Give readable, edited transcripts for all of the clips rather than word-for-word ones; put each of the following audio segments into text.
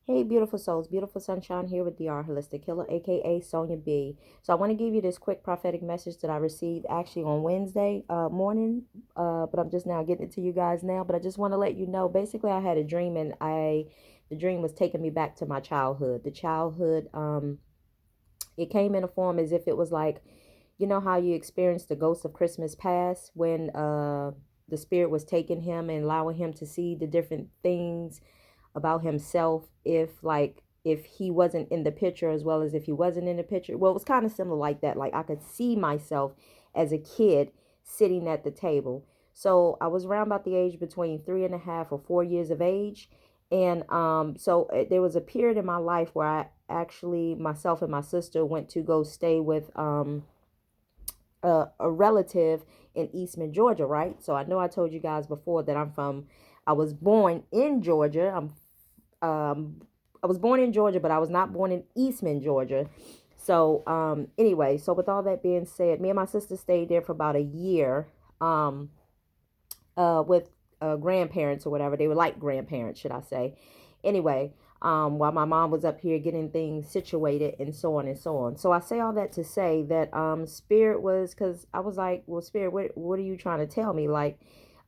Hey, beautiful souls, beautiful sunshine here with DR Holistic Healer, aka Sonia B. So I want to give you this quick prophetic message that I received actually on Wednesday morning, but I'm just now getting it to you guys now. But I just want to let you know, basically, I had a dream, and the dream was taking me back to my childhood. The childhood, it came in a form as if it was like, you know how you experienced the ghost of Christmas past when the spirit was taking him and allowing him to see the different things about himself if he wasn't in the picture as well as if he wasn't in the picture. Well, it was kind of similar like that. Like I could see myself as a kid sitting at the table. So I was around about the age between 3.5 or 4 years of age. And there was a period in my life where I actually, myself and my sister went to go stay with a relative in Eastman, Georgia, right? So I know I told you guys before that I was born in Georgia. I was born in Georgia, but I was not born in Eastman, Georgia. So anyway, so with all that being said, me and my sister stayed there for about a year um, with grandparents or whatever. They were like grandparents, should I say. Anyway, while my mom was up here getting things situated and so on and so on. So I say all that to say that Spirit was, because I was like, well, Spirit, what are you trying to tell me? Like,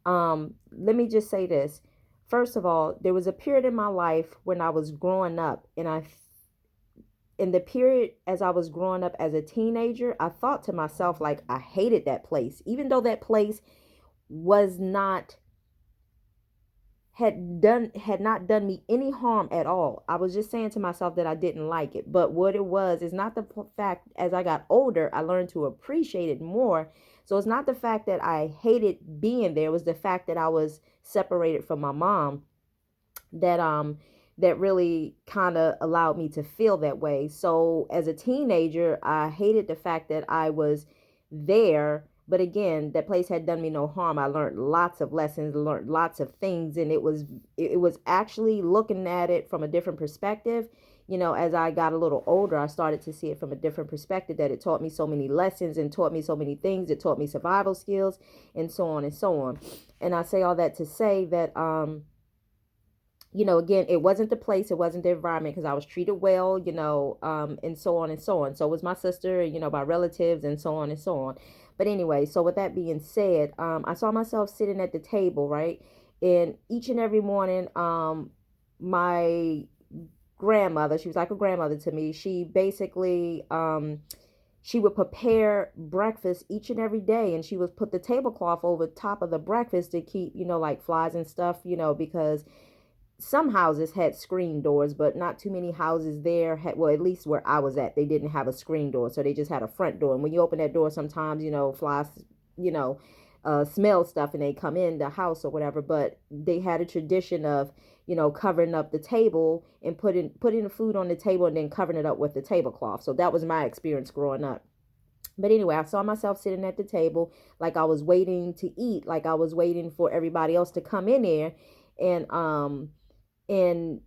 let me just say this. First of all, there was a period in my life when I was growing up, and in the period as I was growing up as a teenager, I thought to myself, like, I hated that place, even though that place was not had not done me any harm at all. I was just saying to myself that I didn't like it. But what it was is not the fact, as I got older, I learned to appreciate it more. So it's not the fact that I hated being there, it was the fact that I was separated from my mom that really kind of allowed me to feel that way. So as a teenager, I hated the fact that I was there, but again, that place had done me no harm. I learned lots of lessons, learned lots of things, and it was actually looking at it from a different perspective. You know, as I got a little older, I started to see it from a different perspective, that it taught me so many lessons and taught me so many things. It taught me survival skills and so on and so on. And I say all that to say that again, it wasn't the place, it wasn't the environment, because I was treated well, and so on and so on. So was my sister, my relatives, and so on and so on. But anyway, so with that being said, I saw myself sitting at the table, right? And each and every morning, my grandmother, she was like a grandmother to me. She basically, she would prepare breakfast each and every day, and she would put the tablecloth over top of the breakfast to keep, like flies and stuff, because some houses had screen doors, but not too many houses there had, well, at least where I was at, they didn't have a screen door. So they just had a front door. And when you open that door, sometimes, flies, you know, smell stuff and they come in the house or whatever. But they had a tradition of, covering up the table and putting the food on the table and then covering it up with the tablecloth. So that was my experience growing up. But anyway, I saw myself sitting at the table like I was waiting to eat, like I was waiting for everybody else to come in there and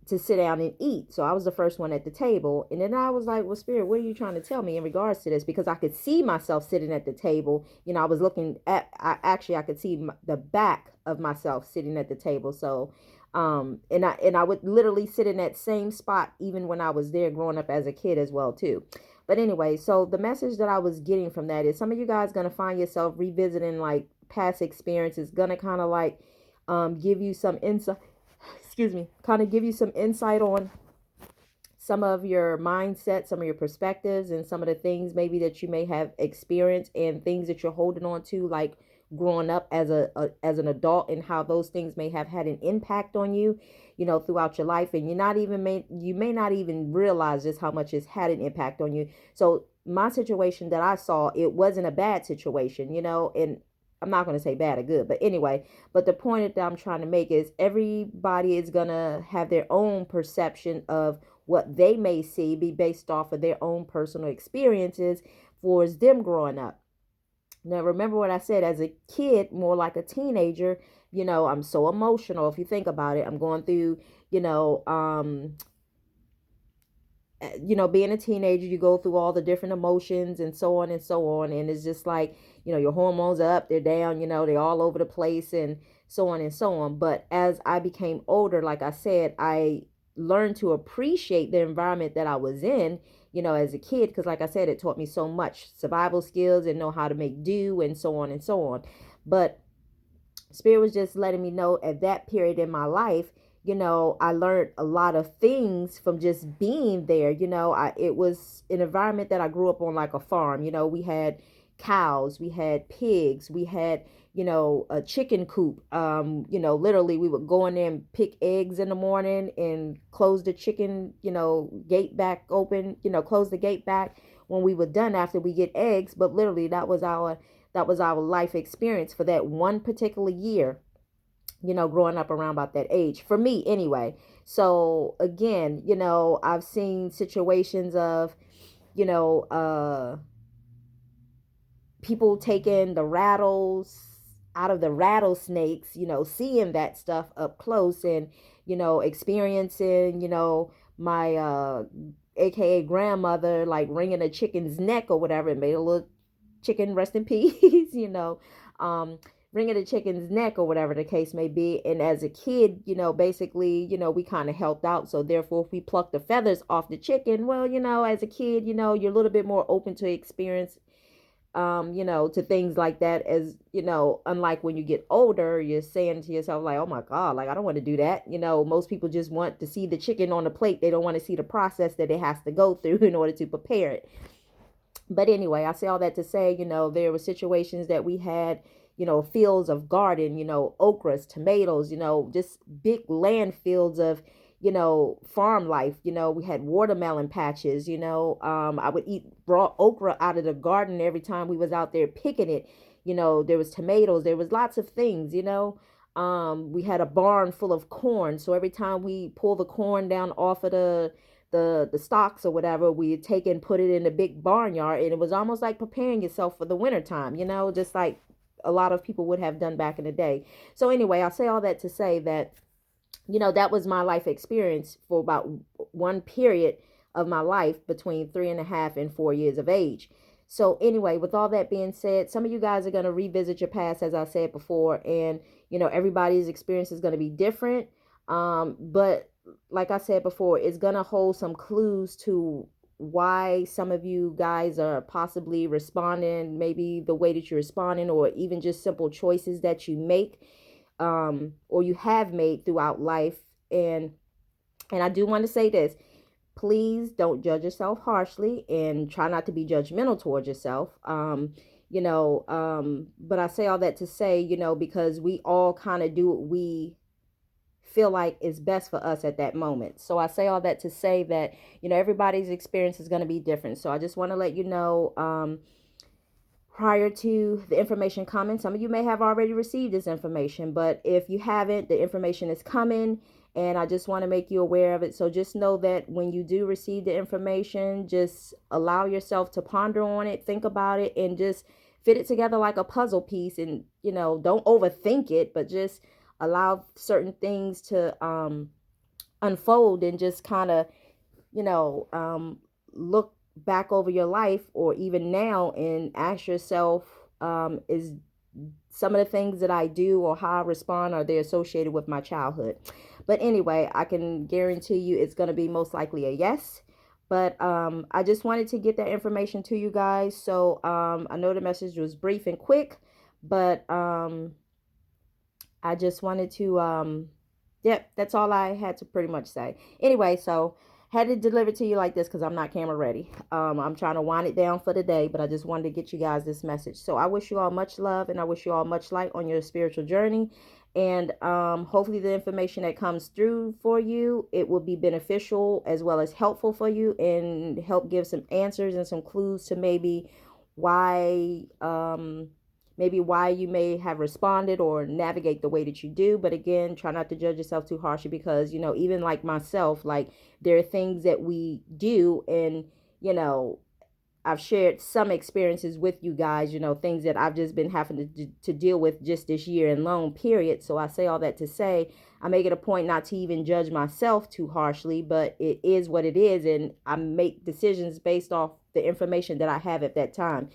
to sit down and eat. So I was the first one at the table. And then I was like, well, Spirit, what are you trying to tell me in regards to this? Because I could see myself sitting at the table. I was looking at, I could see the back of myself sitting at the table. So, and I would literally sit in that same spot even when I was there growing up as a kid as well, too. But anyway, so the message that I was getting from that is some of you guys going to find yourself revisiting like past experiences, going to kind of like give you some insight, excuse me, kind of give you some insight on some of your mindset, some of your perspectives, and some of the things maybe that you may have experienced and things that you're holding on to, like growing up as an adult, and how those things may have had an impact on you, throughout your life, and you may not even realize just how much it's had an impact on you. So my situation that I saw, it wasn't a bad situation, and I'm not going to say bad or good, but anyway, but the point that I'm trying to make is everybody is going to have their own perception of what they may see, be based off of their own personal experiences for them growing up. Now, remember what I said, as a kid, more like a teenager, I'm so emotional. If you think about it, I'm going through, being a teenager, you go through all the different emotions and so on and so on. And it's just like, your hormones are up, they're down, they're all over the place and so on and so on. But as I became older, like I said, I learned to appreciate the environment that I was in, as a kid, because like I said, it taught me so much survival skills and know how to make do and so on and so on. But Spirit was just letting me know at that period in my life, I learned a lot of things from just being there. It was an environment that I grew up on, like a farm. We had cows, we had pigs, we had, a chicken coop. Literally we would go in there and pick eggs in the morning and close the chicken, gate back open, close the gate back when we were done after we get eggs. But literally that was our life experience for that one particular year, growing up around about that age, for me anyway. So again, I've seen situations of, you know, people taking the rattles out of the rattlesnakes, seeing that stuff up close, and, experiencing, my, AKA grandmother, like wringing a chicken's neck or whatever, and made a little chicken, rest in peace, wringing a chicken's neck or whatever the case may be. And as a kid, basically, we kind of helped out. So therefore, if we pluck the feathers off the chicken, well, as a kid, you're a little bit more open to experience, to things like that, as, unlike when you get older, you're saying to yourself, like, oh my God, like, I don't want to do that. Most people just want to see the chicken on the plate. They don't want to see the process that it has to go through in order to prepare it. But anyway, I say all that to say, there were situations that we had, fields of garden, okras, tomatoes, just big land fields of, farm life. We had watermelon patches. I would eat raw okra out of the garden every time we was out there picking it. There was tomatoes, there was lots of things. We had a barn full of corn, so every time we pull the corn down off of the stalks or whatever, we'd take and put it in a big barnyard, and it was almost like preparing yourself for the wintertime, just like a lot of people would have done back in the day. So anyway, I'll say all that to say that, that was my life experience for about one period of my life between 3.5 and 4 years of age. So anyway, with all that being said, some of you guys are going to revisit your past, as I said before, and, everybody's experience is going to be different. But like I said before, it's going to hold some clues to why some of you guys are possibly responding, maybe the way that you're responding, or even just simple choices that you make, or you have made throughout life. And I do want to say this: please don't judge yourself harshly, and try not to be judgmental towards yourself. But I say all that to say, because we all kind of do what we feel like is best for us at that moment. So I say all that to say that, everybody's experience is going to be different. So I just want to let you know, prior to the information coming, some of you may have already received this information, but if you haven't, the information is coming, and I just want to make you aware of it. So just know that when you do receive the information, just allow yourself to ponder on it, think about it, and just fit it together like a puzzle piece. And, don't overthink it, but just allow certain things to unfold, and just kind of, look back over your life, or even now, and ask yourself, is some of the things that I do or how I respond, are they associated with my childhood? But anyway, I can guarantee you it's going to be most likely a yes. But I just wanted to get that information to you guys. So I know the message was brief and quick, but I just wanted to, that's all I had to pretty much say. Anyway, so had to deliver to you like this because I'm not camera ready. I'm trying to wind it down for the day, but I just wanted to get you guys this message. So I wish you all much love, and I wish you all much light on your spiritual journey. And hopefully the information that comes through for you, it will be beneficial as well as helpful for you, and help give some answers and some clues to maybe why you may have responded or navigate the way that you do. But again, try not to judge yourself too harshly, because, even like myself, like, there are things that we do, and, I've shared some experiences with you guys, things that I've just been having to deal with just this year and long period. So I say all that to say, I make it a point not to even judge myself too harshly, but it is what it is. And I make decisions based off the information that I have at that time,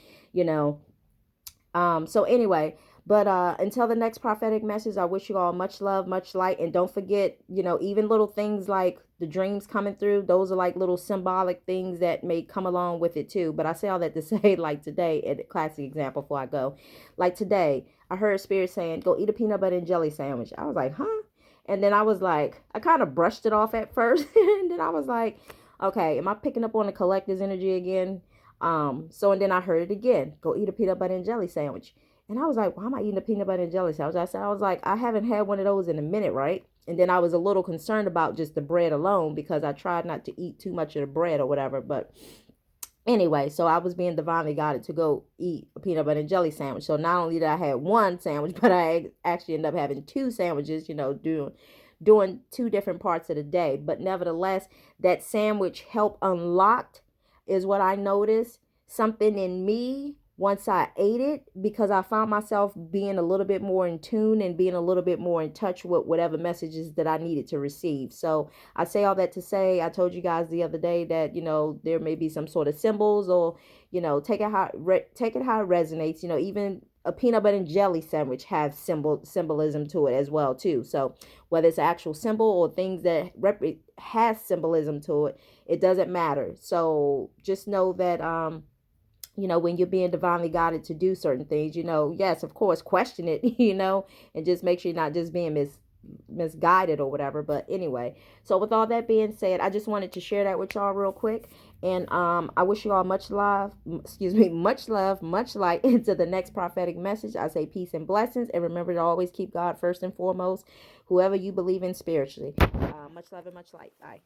So anyway, But until the next prophetic message, I wish you all much love, much light. And don't forget, even little things like the dreams coming through, those are like little symbolic things that may come along with it too. But I say all that to say, like today, a classic example before I go. Like today, I heard Spirit saying, go eat a peanut butter and jelly sandwich. I was like, huh? And then I was like, I kind of brushed it off at first. And then I was like, okay, am I picking up on the collector's energy again? And then I heard it again, go eat a peanut butter and jelly sandwich. And I was like, why am I eating a peanut butter and jelly sandwich? I was like, I haven't had one of those in a minute, right? And then I was a little concerned about just the bread alone because I tried not to eat too much of the bread or whatever. But anyway, so I was being divinely guided to go eat a peanut butter and jelly sandwich. So not only did I have one sandwich, but I actually ended up having two sandwiches, doing two different parts of the day. But nevertheless, that sandwich helped unlocked is what I noticed something in me once I ate it, because I found myself being a little bit more in tune and being a little bit more in touch with whatever messages that I needed to receive. So I say all that to say, I told you guys the other day that, there may be some sort of symbols, or, take it how it resonates. Even a peanut butter and jelly sandwich have symbolism to it as well too. So whether it's an actual symbol or things that has symbolism to it, it doesn't matter. So just know that when you're being divinely guided to do certain things, yes, of course, question it, and just make sure you're not just being misguided or whatever. But anyway, so with all that being said, I just wanted to share that with y'all real quick. And I wish you all much love, much love, much light into the next prophetic message. I say peace and blessings. And remember to always keep God first and foremost, whoever you believe in spiritually. Much love and much light. Bye.